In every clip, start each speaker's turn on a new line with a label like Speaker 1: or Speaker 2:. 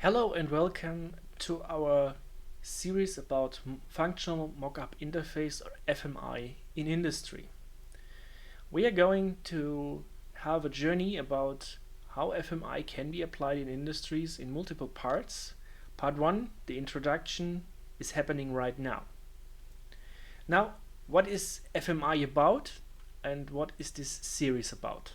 Speaker 1: Hello and welcome to our series about Functional Mockup Interface or FMI in industry. We are going to have a journey about how FMI can be applied in industries in multiple parts. Part 1, the introduction, is happening right now. Now, what is FMI about and what is this series about?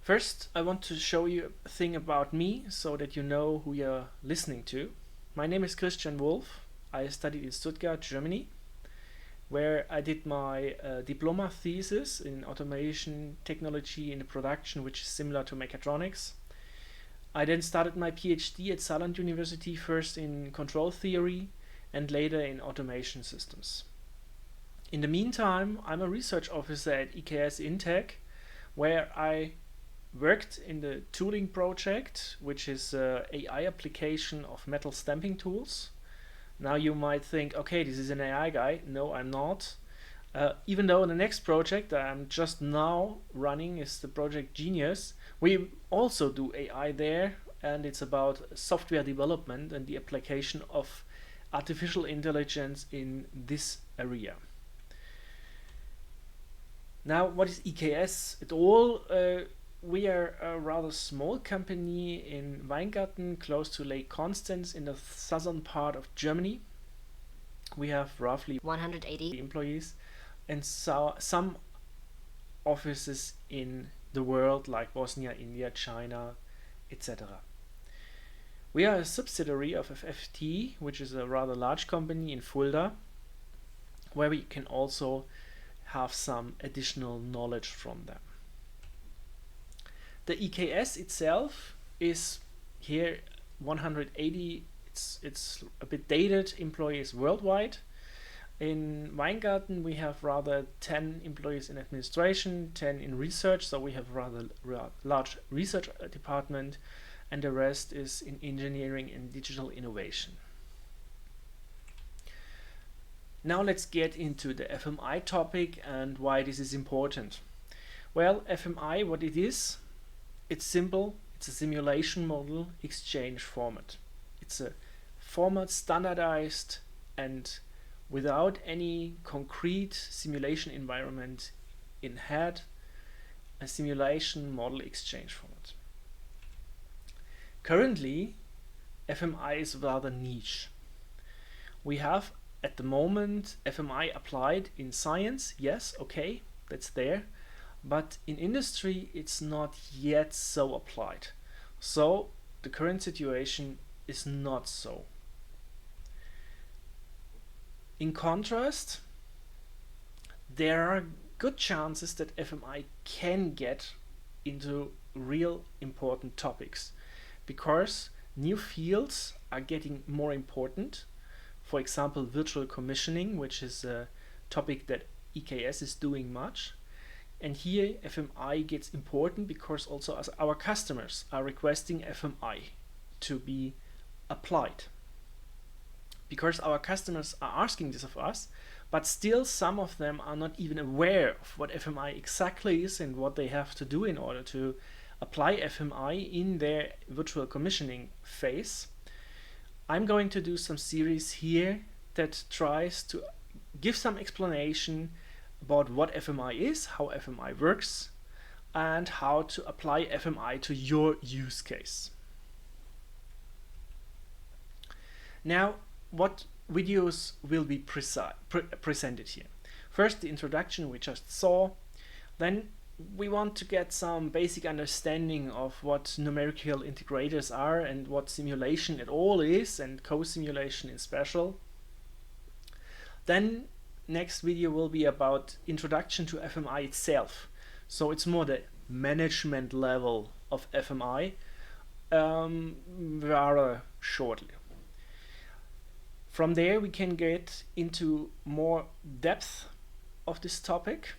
Speaker 1: First, I want to show you a thing about me so that you know who you're listening to. My name is Christian Wolf. I studied in Stuttgart, Germany, where I did my diploma thesis in automation technology in production, which is similar to mechatronics. I then started my PhD at Saarland University, first in control theory and later in automation systems. In the meantime, I'm a research officer at EKS Intech, where I worked in the tooling project, which is an AI application of metal stamping tools. Now you might think, okay, this is an AI guy. No, I'm not. Even though the next project that I'm just now running is the project Genius, we also do AI there, and it's about software development and the application of artificial intelligence in this area. Now, what is EKS at all? We are a rather small company in Weingarten, close to Lake Constance in the southern part of Germany. We have roughly 180 employees and some offices in the world like Bosnia, India, China, etc. We are a subsidiary of FFT, which is a rather large company in Fulda, where we can also have some additional knowledge from them. The EKS itself is here 180, it's a bit dated, employees worldwide. In Weingarten we have rather 10 employees in administration, 10 in research, so we have a rather large research department, and the rest is in engineering and digital innovation. Now let's get into the FMI topic and why this is important. Well, FMI, what it is, it's simple. It's a simulation model exchange format. It's a format standardized and without any concrete simulation environment in head, a simulation model exchange format. Currently, FMI is rather niche. We have at the moment FMI applied in science, yes, okay, that's there. But in industry, it's not yet so applied. So the current situation is not so. In contrast, there are good chances that FMI can get into real important topics because new fields are getting more important. For example, virtual commissioning, which is a topic that EKS is doing much. And here FMI gets important because also as our customers are requesting FMI to be applied. Because our customers are asking this of us, but still some of them are not even aware of what FMI exactly is and what they have to do in order to apply FMI in their virtual commissioning phase. I'm going to do some series here that tries to give some explanation about what FMI is, how FMI works, and how to apply FMI to your use case. Now, what videos will be presented here? First, the introduction we just saw. Then we want to get some basic understanding of what numerical integrators are and what simulation at all is, and co-simulation in special. Then next video will be about introduction to FMI itself. So it's more the management level of FMI, rather shortly. From there we can get into more depth of this topic.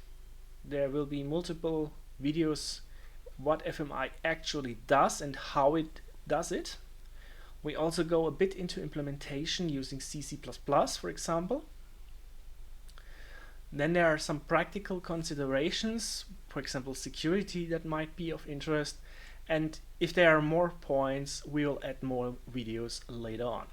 Speaker 1: There will be multiple videos what FMI actually does and how it does it. We also go a bit into implementation using C++, for example. Then there are some practical considerations, for example security, that might be of interest, And if there are more points, we will add more videos later on.